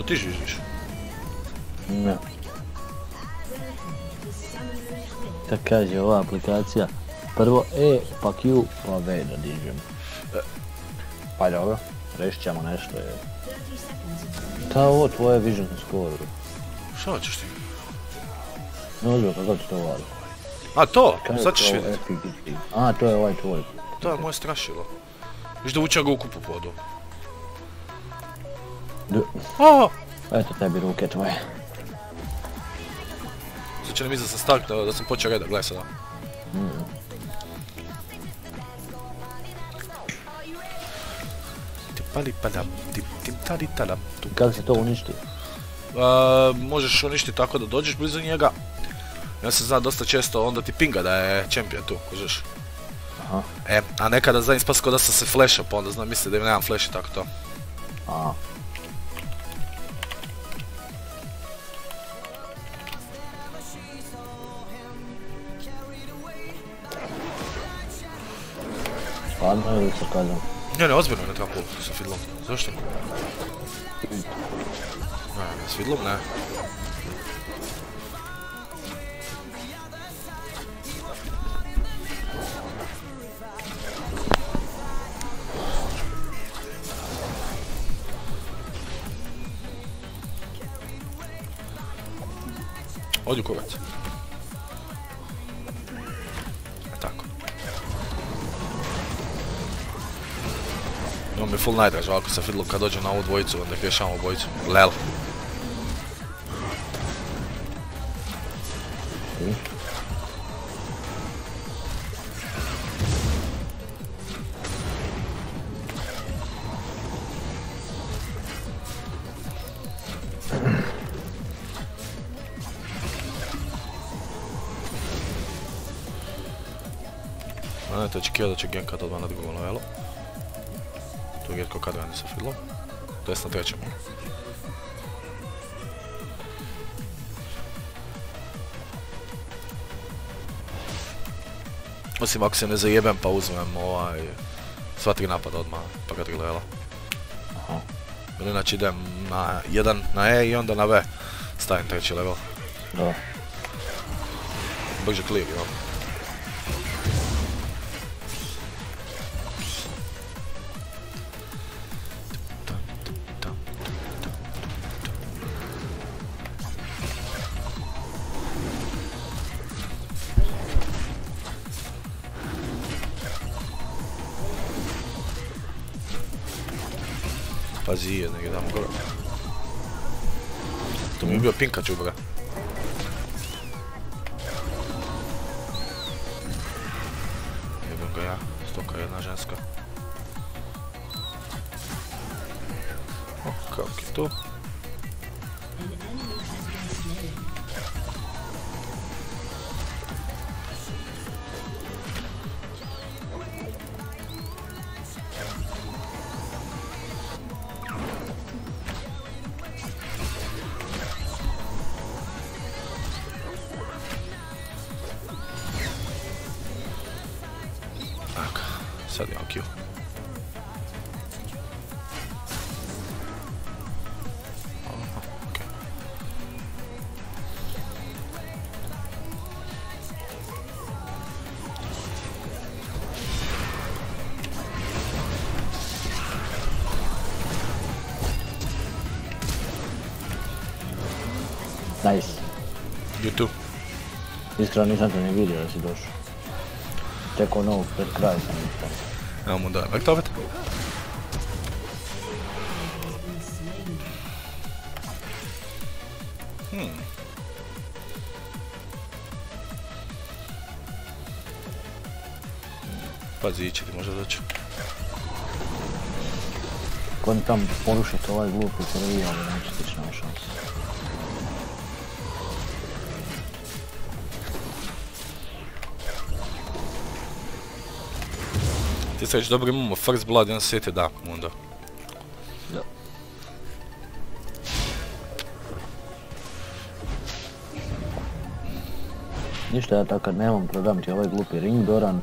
ti živiš? Ne. Tako kaže ova aplikacija. Prvo E, pa Q, pa V da dižem. Pa dobro, rešit ćemo nešto je. Ta ovo tvoje vision score. Šta hoćeš ti? Ne ozbiljno kako ti to vali. A to, sad ćeš vidjeti. A, to je ovaj tvoj. To je moje strašilo. Viš da vučem ga u kupu podu. Eto tebi ruke tvoje. Sad će nam iza sa Stark da sam počeo reda, gledaj sada. Kako se to uništi? Možeš uništiti tako da dođeš blizu njega. Ja se zna dosta često onda ti pinga da je champion tu, kužiš. Aha. A nekada zadnji spas ko da sam se flashao, pa onda znam misli da im nemam flash i tako to. Aha. Stvarno ili sarkazam? Ne, ozbiljno ne treba pol sa Fiddlom. Zašto? Ne, s Fiddlom ne. Odi u kurac. Tako. Imam je full najdraž ovako sa Fiddlom kad dođe na ovu dvojicu, onda rješavamo obojicu. Lel. Nemojte očekivati da će gankat odmah na drugom levelu. Tu je rijetko kad rani sa Fiddlom. To jest na trećem. Osim ako se ne zajebem pa uzmem sva tri napada odmah prva tri levela. Ili znači idem na jedan na E i onda na V stavim treći level. Da. Brže clear, jel? Pazi, jednog damo gore. To mi je bio Pinkachu, bre. Jebem ga ja, stoka jedna ženska. O, kako je to? Sad imam kill. Nice. YouTube. Iskreno nisam te ni vidio da si došao. Čekao novog pred kraj sam ispao. Evo mu dajem vektovet. Pazi, će ti možda doći. Kod tam porušiti ovaj glupi prvi, ali neće tići nema šanse. Ti se već dobro imamo first blood i onda se sjeti da, onda. Da. Ništa, ja tako kad nemam, prodam ti ovaj glupi ring Doran.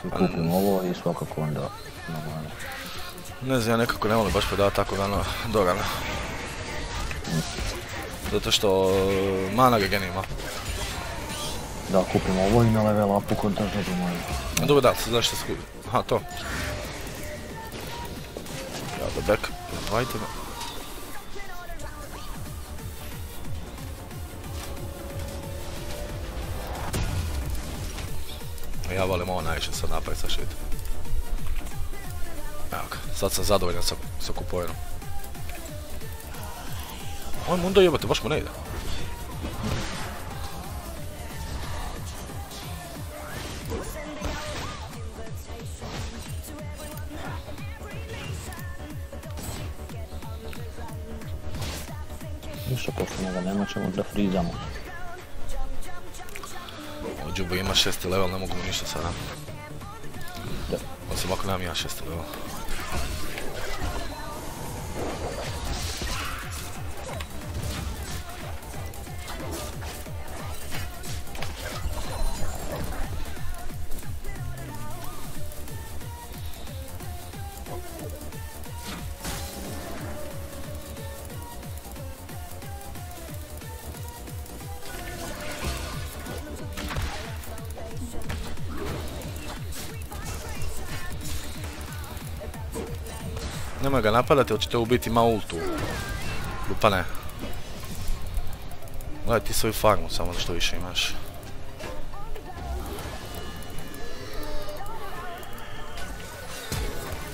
I kupim ovo i svakako onda. Ne znam, ja nekako ne volim baš prodavati tako do rana. Zato što mana ga gen ima. Da kupimo ovo i na level upu kod državu moju. Dobro da, znaš što skupi. Aha, to. Ja da back, dvajte me. Ja volim ovo najviše sad napraviti sa shit. Evo ga, sad sam zadovoljan sa kupovinom. Ovo Mundo jebate, baš mu ne ide. Ništa, pošto njega nema, ćemo da frizamo. Džubo ima 6. level, ne mogu mu ništa sada. Da. Osim ako nemam ja 6. level. Nemoj ga napadati, ili ćete ubiti ima ultu. Pa ne. Gledaj ti svoju farmu, samo što više imaš.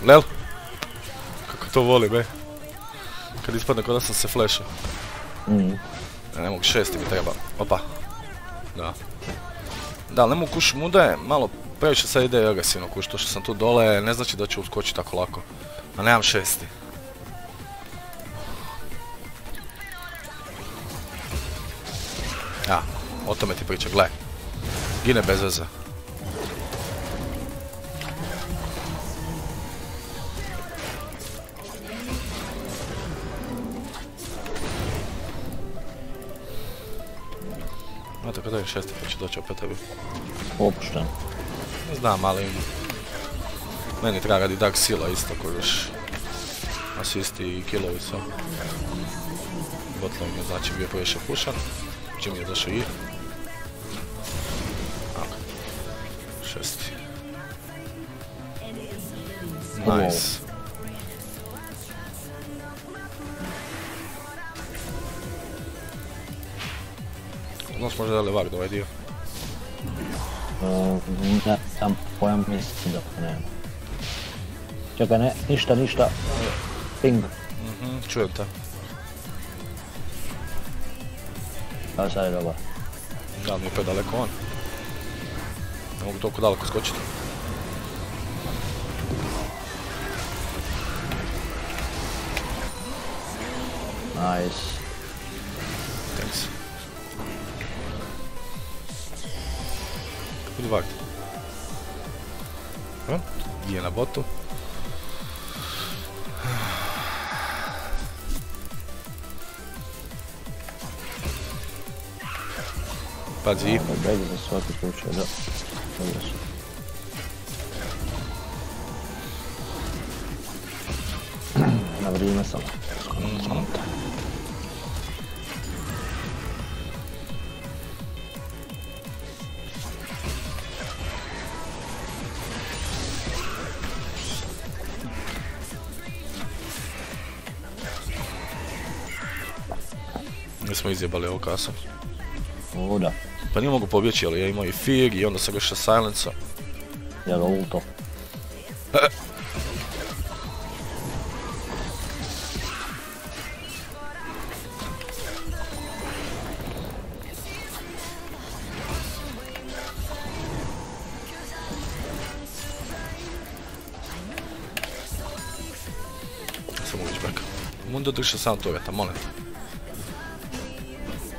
Lel? Kako to voli, be? Kad ispadne kod da sam se flashao. Ne mogu 6 mi treba. Opa. Da. Da, ali ne mogu kuš mude, malo previše sad ide agresivno kuš, to što sam tu dole, ne znači da ću uskočiti tako lako. A nemam 6. Ja, o tome ti priča, gle. Gine bez veze. Znate kada je 6. pa će doći opet tebi. Opušten. Ne znam, ali... Meni treba radi Dark Sila isto koji još asisti i killovi sa. Botlane je znači bio previše pušan. Čim je došao i... Ako. 6. Nice. Znaš možda da li Vard ovaj dio? Ne, sam pojam mislim da nema. Čekaj, ne, ništa. Ping. Čujem te. A sad je dobar. Da, mi je predaleko on. Ne mogu toliko daleko skočiti. Nice. Thanks. Kako je Vard? Gdje je na botu? Pazi. Beg za svaki slučaj, da. Dobro su. Na vrijeme sam. Nismo izjebali ovu kasu. O, da. Pa nije mogu pobjeći, ali ja imao i Fig i onda sam ga še silenca. Ja ga ulto. Sam mogu ići back. Mundo drži sam tureta, molim.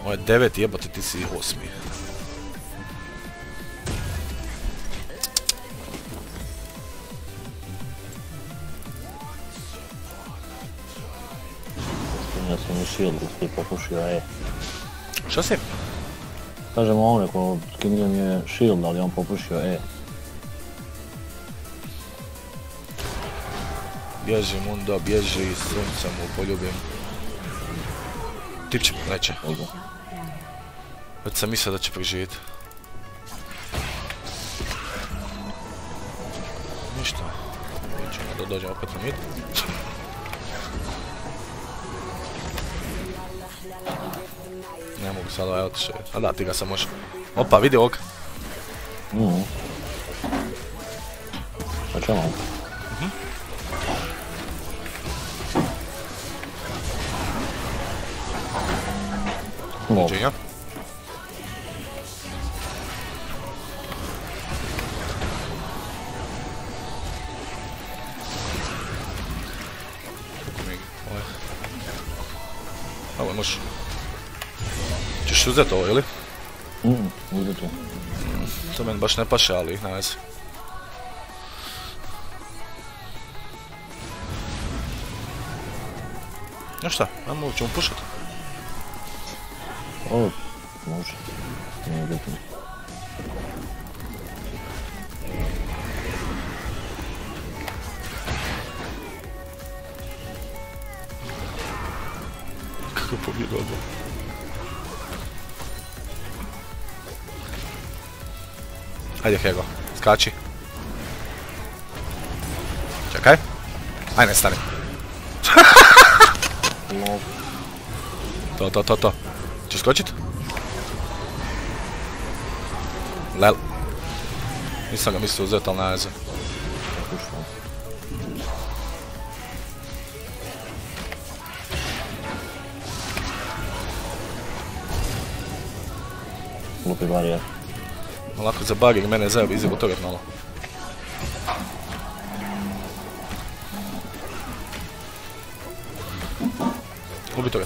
Ovo je 9, jebate ti si 8. Ja sam u shieldu ti popušio E. Šta si? Kažem ovome ko skinio mi je shield, ali on popušio E. Bježi Mundo, bježi, sunce mu poljubim. Tip će, neće. Već sam mislio da će preživjeti. Ništa. Ćemo da dođem opet na mid. Ne mogu sad ovaj otiše. A da, ti ga sam može. Opa, vidi ovog. Pa čemo? Dođenja. Ovo možeš. Češ uzeti ovo, ili? Uzeti. To meni baš ne paše, ali na vezi. No šta, ajmo ćemo pušati. Ovo, može. Nije bitno. Kako pobjegao ovo? Ajde Hego, skači. Čekaj. Ajde, stani. To. Češ skočit? Lel. Nisam ga mislio uzeti, ali na veze. Lupi barijer. Lako za bug, mene je zajebi izjebu toga malo. Ubi toga.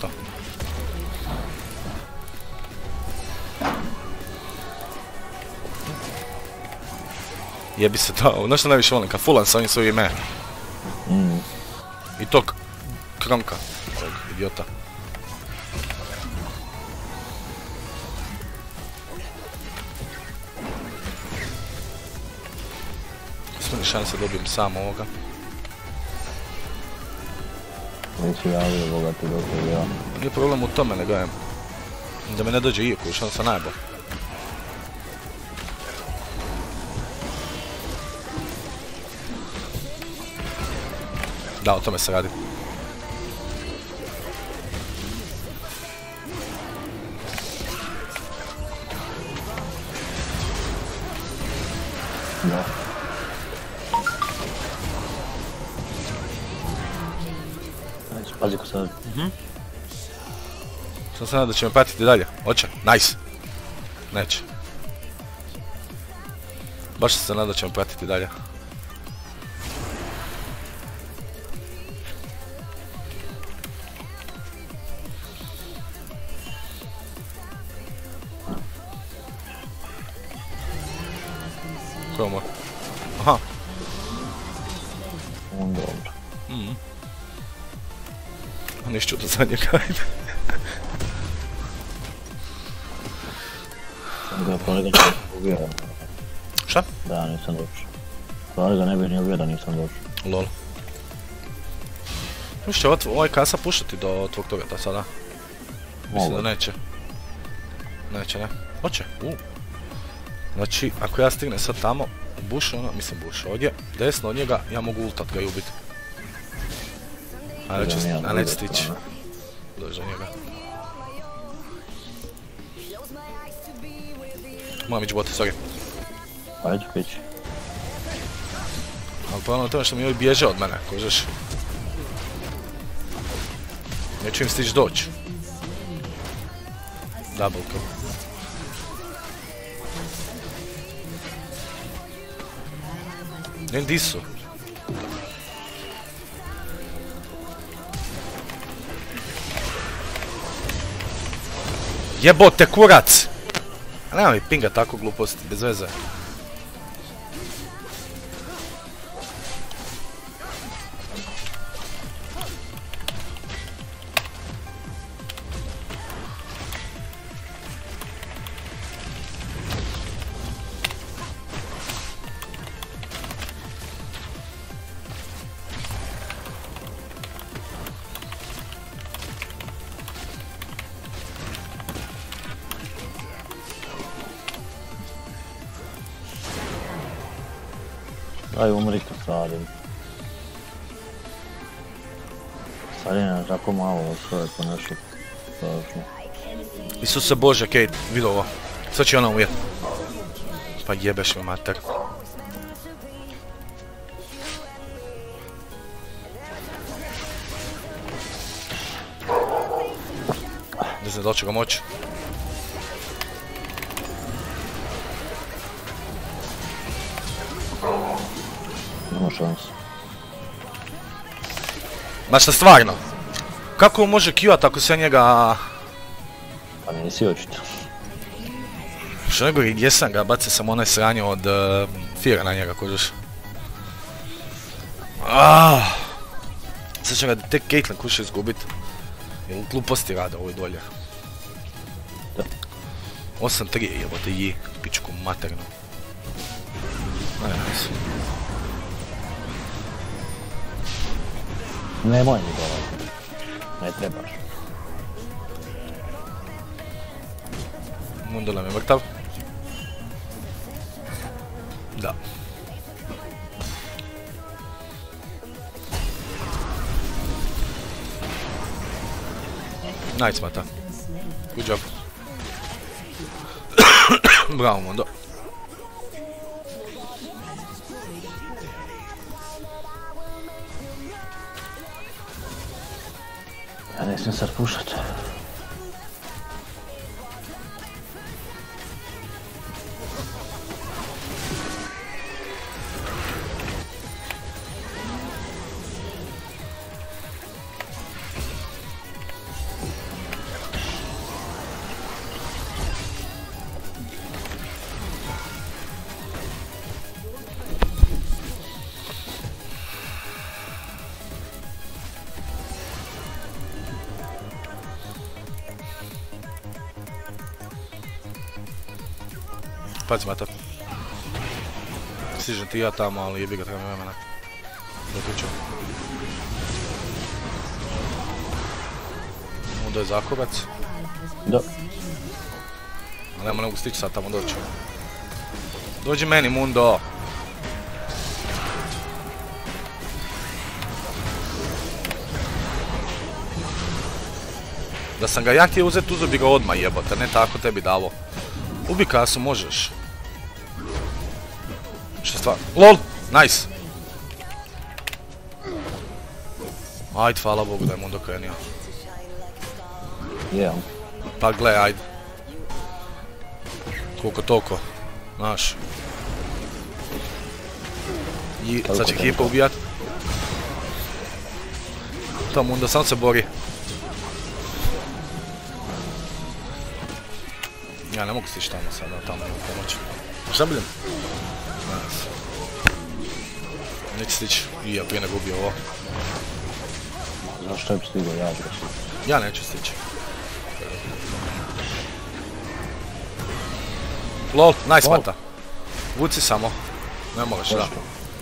To. Jebi se to, znaš što najviše volim, kad fullan sa ovim svojim ime. I tog kronka, ovog idiota. Sve mi šanse dobijem sam ovoga. Nisi javio bogati dok je ja. Nije problem u tome, nego je da me ne dođe Ijeku, šansa najbolj. Da, o tome se radi. Da. Pazi ko sad. Sam se nadao da će me pratiti dalje. Hoće? Nice. Neće. Baš sam se nadao da će me pratiti dalje. Ko je moj? Aha. On dobro. Nišću do zadnjeg, ajde. Sam ga kolega ne ubio. Šta? Da, nisam došao. Kolega ne bi ni ubio da nisam došao. Lol. Još će ovaj kasa pušati do tvog toga da sada? Mislim da neće. Neće, ne? Hoće, Znači, ako ja stignem sad tamo, u buš, mislim buš ovdje, desno od njega, ja mogu ultat ga i ubiti. A neće stići. Dođe njega. Moram ići bota, sorry. Ajde, pići. Ali problem je tome što mi ovi bježe od mene, kožeš. Neću im stići doći. Double kill. Di su? Jebote kurac! A nema mi pinga tako gluposti, bez veze. Aj umri to sadim. Sad je tako malo svoje po nešto strašno. Isuse Bože, Kate, vidi ovo. Sad će ona umjet. Pa jebeš mi mater. Ne znam da li će ga moći. Nema šanse. Ma šta stvarno? Kako on može Q-at ako se njega... Pa nisi očito. Što nego gdje sam ga, bacio sam onaj sranje od Fira na njega, kožeš. Sad će ga tek Caitlyn kuša izgubit. Jer gluposti rade ovoj dolje. Da. 8-3 jebote ji, pičku maternu. Nemoj mi dolaziti. Ne trebaš. Mundo nam je mrtav. Da. Nice, Mata. Good job. Bravo, Mundo. Ja ne smijem sad pušat. Pazi Mata. Stižem ti ja tamo, ali jebi ga, treba mi vremena. Doključam. Mundo je zakorac. Da. Ali ne mogu stići sad tamo doći. Dođi meni, Mundo! Da sam ga ja htio uzeti, uzo bi ga odmah jebote, ne tako tebi davo. Ubi kasu, možeš. Što stvar? LOL! Nice! Ajde, hvala Bogu da je Mundo krenio. Je. Pa gle, ajde. Koliko toliko. Znaš. I sad će Hipa ubijat. To Mundo sam se bori. Ja ne mogu stići tamo sada, tamo nema pomoći. Šta biljem? Nice. Neće stići i ja prije nego ubio ovo. Zašto je stigao ja ću stići? Ja neću stići. LOL, nice Mata. Vuci samo. Ne moraš, da.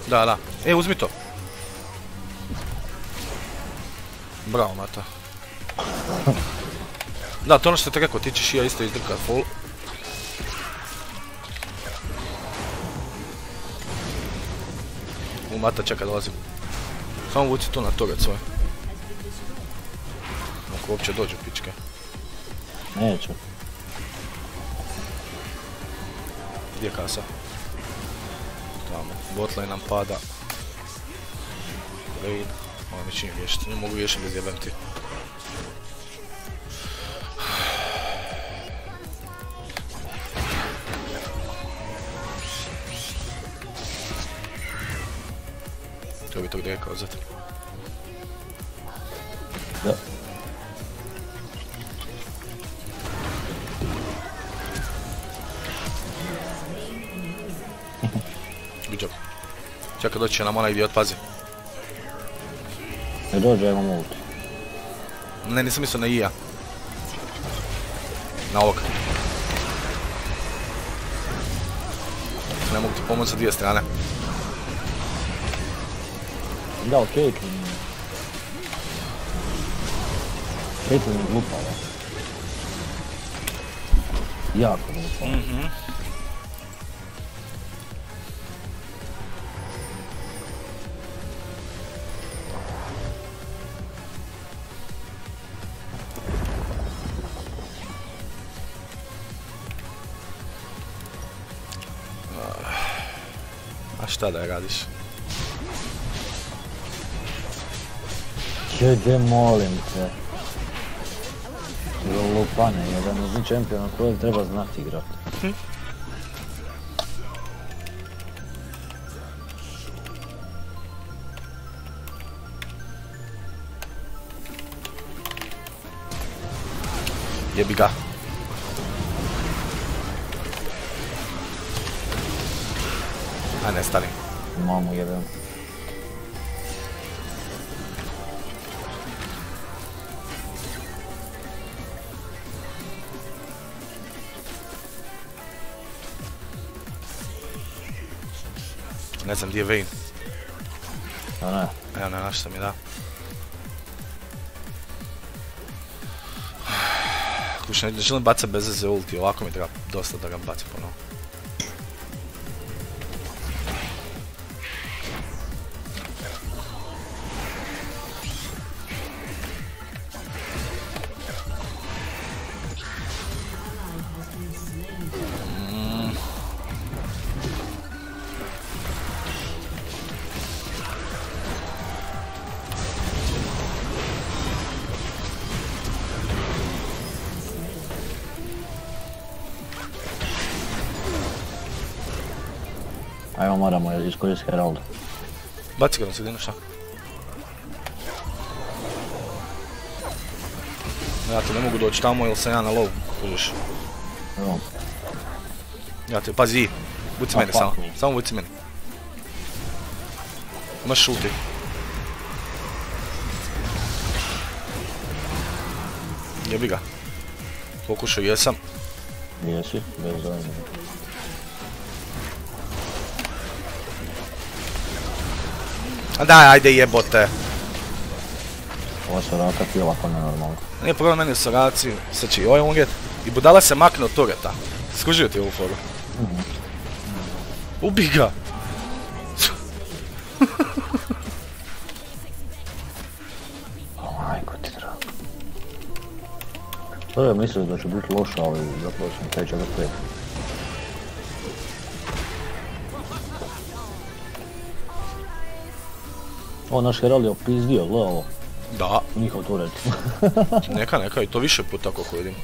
Da, da. E, uzmi to. Bravo Mata. Da, to ono što te rekao, ti ćeš i ja isto izdrkat full. Mata, čekaj, dolazim. Samo vuci tu na torec svoj. Ako uopće dođu pičke. Neću. Gdje je kasa? Tamo. Botlane nam pada. Raid. Ovo mi čini vješiti. Ne mogu vješiti bez jebem ti. To bi to gdje rekao uzeti. Da. Good job. Čekaj, doći će nam onaj idiot, pazi. Ne dođe, ja imam ult. Ne, nisam mislio na Ija. Na ovog. Ne mogu ti pomoći sa dvije strane. Dao Caitlyn. Caitlyn je glupava. Jako glupava. A šta da je radiš? Jede, molim te. Lupane, jedan od čempiona kojeg treba znati igrati. Jebi ga. A ne stani. Mamu jebem. Ne znam gdje je Vayne. A ne. Evo ne, našta mi da. Kući, ne želim bacat bez veze ulti, ovako mi treba dosta da ga bacim ponovo. Ajmo, moramo iskoristiti Heralda. Baci ga na sredinu, šta? Ja tu ne mogu doći tamo jer sam ja na low, kužiš. Ja te, pazi, buci mene samo, samo buci mene. Imaš šuti. Jebi ga. Pokušao jesam. Jesi, bez zajme. A daj, ajde jebote. Ova Soraka ti je ovako nenormalno. Nije problem meni u Soraciju, sači, ovaj unget. I budala se makne od tureta. Skužio ti ovu foru? Ubij ga! Majko ti drago. To je mislio da će biti loša, ali zapravo sam treća do pet. Ovo naš Herald je opizdio, gle ovo. Da. Njihov turet. Neka, i to više puta kako vidim.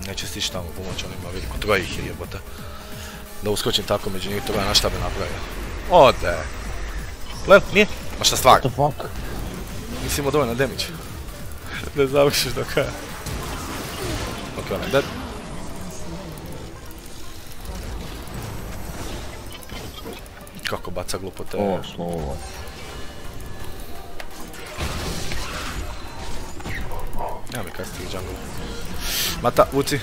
Neće stići tamo pomoći onima, vidim, ko troje ih je jebote. Da uskočim tako među njih troje, na šta bi napravio. Ode! Gled, nije? Ma šta stvar? What the fuck? Nisi imao dovoljno damage. Da završiš do kraja. Ok, on je dead. Kako baca glupote. O, slovo. Nema mi kaj stih jungle. Mata, vuci.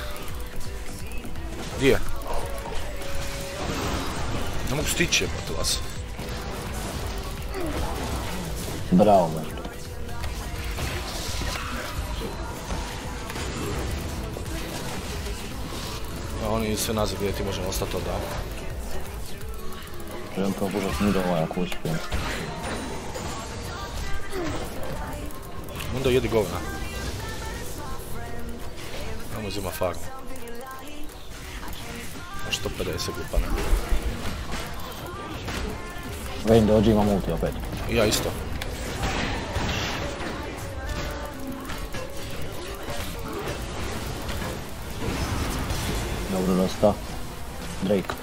Gdje je? Ne mogu stići jebote vas. Bravo, man. A oni sve nazad gdje ti možemo ostati od dana. Želim probužat midova ako uspijem. Onda jedi govna. Nemo uzima farmu. Možda 150 glupana. Vayne dođi, imam ulti opet. I ja isto. Dobro dosta. Drake.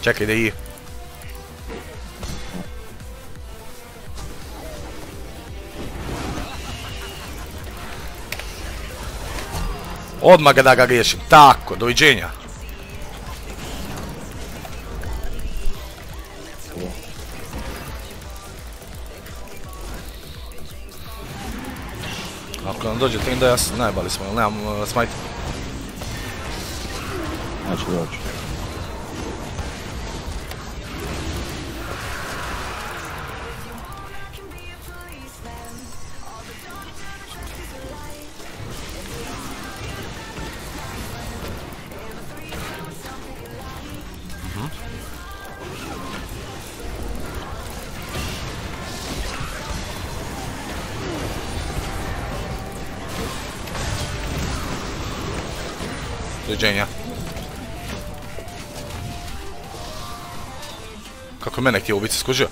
Čekaj da i. Odmah da ga riješim. Tako, doviđenja. Ako nam dođe Trinda, najbali smo, ali nemam smite. Neće doći. Doviđenja. Kako je mene htio ubici, skužio?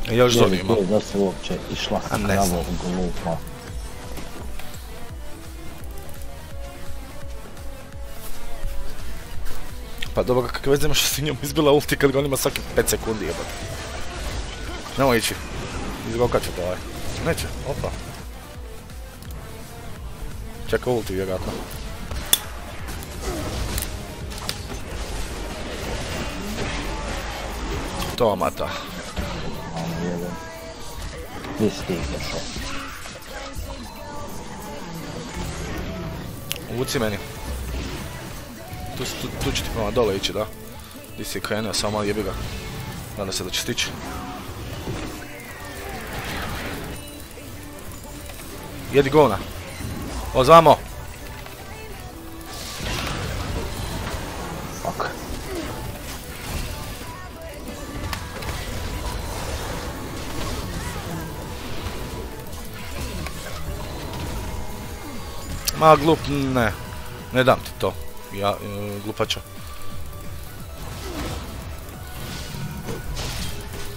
Ja još zoni imam. Da se uopće išla s kravom glupa. Pa dobro, kakve veze imaš što si njemu izbila ulti kad ga on ima svaki 5 sekundi jebati. Nemoj ići. Izgokat će to ovaj. Neće, opa. Čeka ulti vjerojatno. To mata. Gdje si ti došao? Uvuci meni. Tu ću ti prema dole ići, da? Gdje si krenuo, samo malo jebi ga. Nadam se da će stići. Jedi govna. Ozvamo! Fuck. Ma glup, ne. Ne dam ti to. Ja, glupača.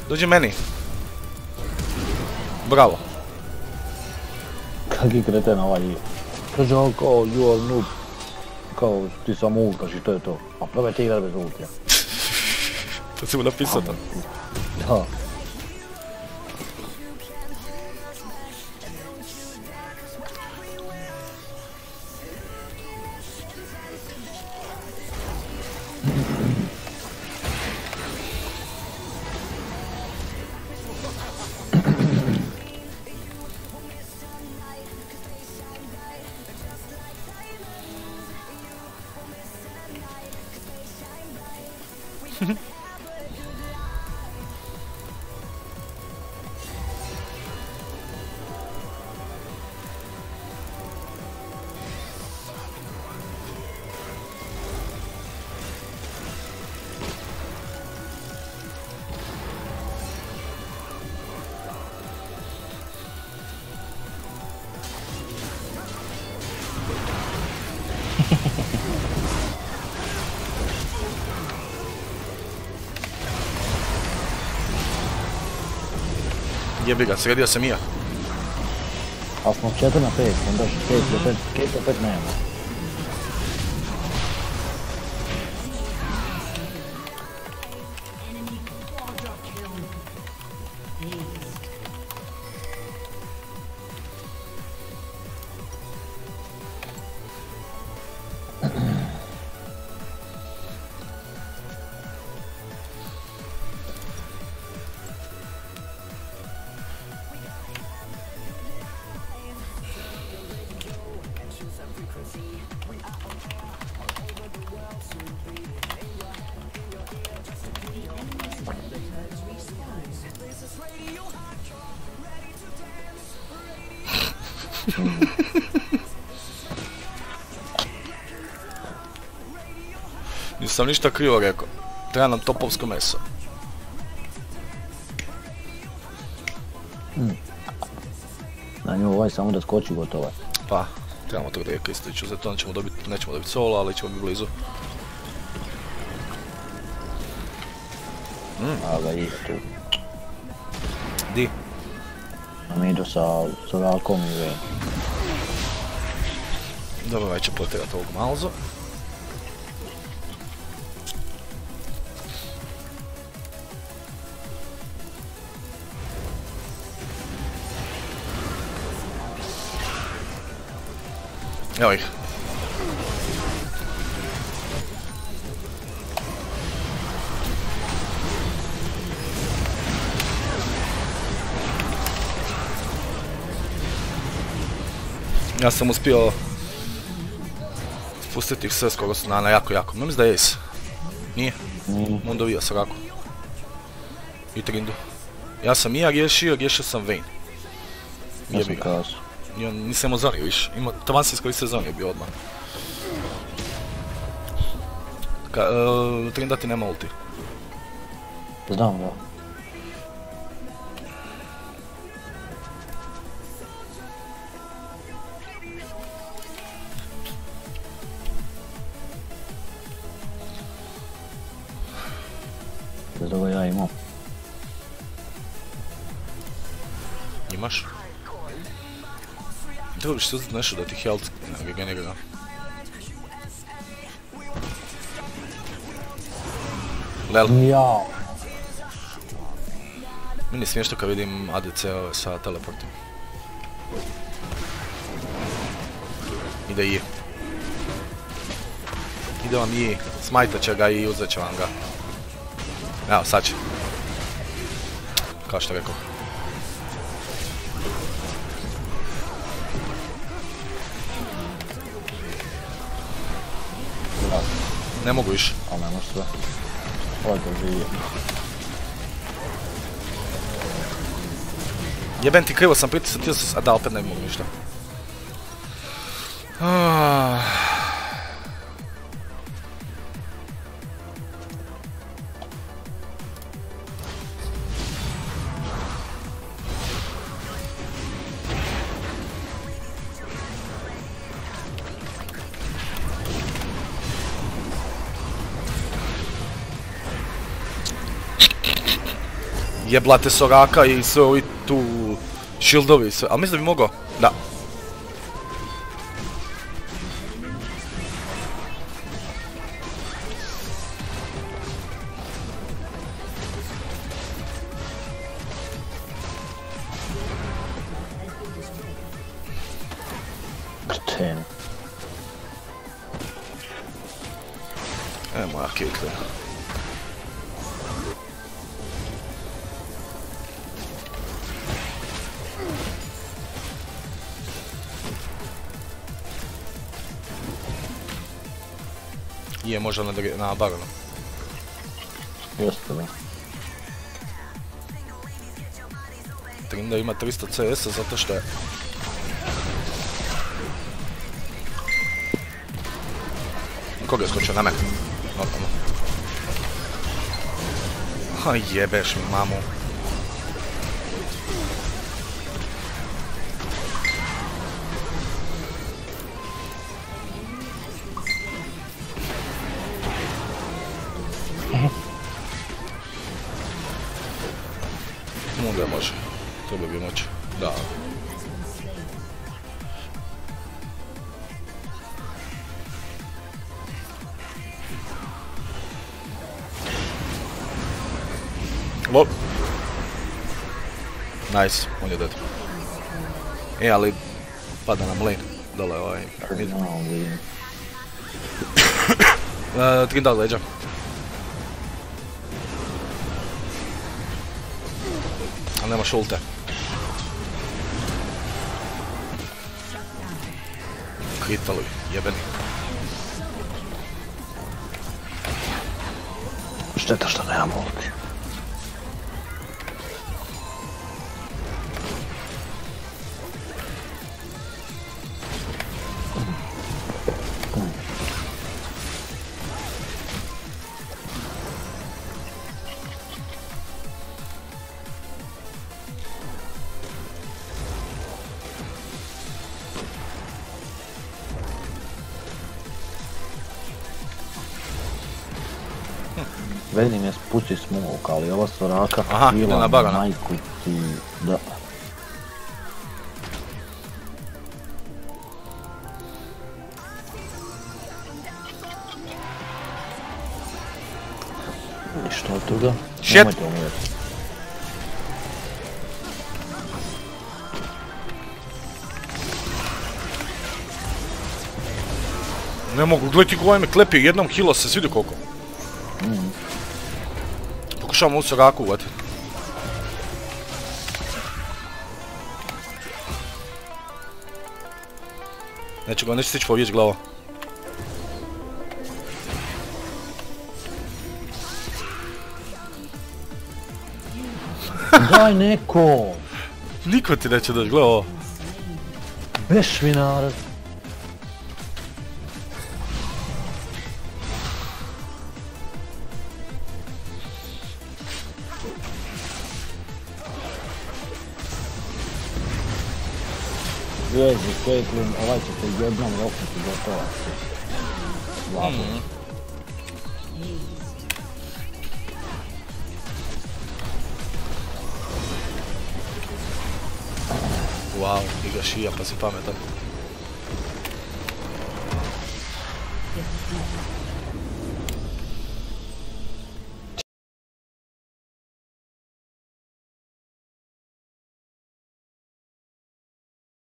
Dođi meni. Bravo. Kaki kreten ovaj je. Kaže on kao, you are noob. Kao, ti samo ultaš i to je to. A probaj ti igrat bez ultija. To si mu napisao tam. Da. Jebi ga, sredio sam i ja. Ali smo 4 na 5, onda 5 opet nema. Nisam ništa krivo rekao. Treba nam topovsko meso. Na nju ovaj samo da skoči gotovo je. Pa, trebamo to da je kristiću, zato nećemo dobiti solo, ali ćemo biti blizu. A ga ih tu. Di? A mi idu sa Valkom i Vayne. Dobro, već će potrebati ovog Malzu. Evo ih. Ja sam uspio Pustiti ih sve skoro su na jako. Mislim da je Ace. Nije? Mundo vija Soraku. I Trindu. Ja sam Mija riješio sam Vayne. Ja sam kaos. Nisam imao Zoni više. Taman si iskoristio Zoni je bio odmah. Trinda ti nema ulti. Znam da. Da ga ja imam. Imaš? Treba bi što uzeti nešto da ti health regenerira. Lel. Jao. Meni je smiješno kad vidim ADC-ove sa teleportom. Ide I. Ide vam I. Smajtat će ga i uzet će vam ga. Evo, sad će. Kao što rekao. Ne mogu više. Ali nemaš sve. Ovo da živi. Jebem ti, krivo sam pritisao, a da, opet ne mogu ništa. Jeblate Soraka i sve ovi tu shieldovi i sve, ali mislim da bi mogao, da. Krten. Moja Caitlyn. Je možda na Baronu. Jeste da. Trinda ima 300 CS-a zato što je... Koga je skočio? Na mene. Normalno. Ha, jebeš mi mamu. Onda može. Treba bi moći. Da. Lol. Nice, on je dead. Ali pada nam lane. Dole ovaj mid. Trinda leđa. Ali nemaš ulte. Kritaluj, jebeni. Šteta što nemam ulti. Vedim je spusti smoke, ali ova Soraka ide na majku ti, da. Ništa od toga, nemojte umijeti. Ne mogu, gledaj ti koji me klepi, jednom kilo se, vidi koliko. Pokušavam ovu Soraku uvati. Neće stići povijeć glava. Daj neko! Niko ti neće doći, gle ovo. Bešminar! Vjezi, Caitlyn, ovaj će te jednom roknuti gotova. Labo. Wow, igra šija pa si pametan.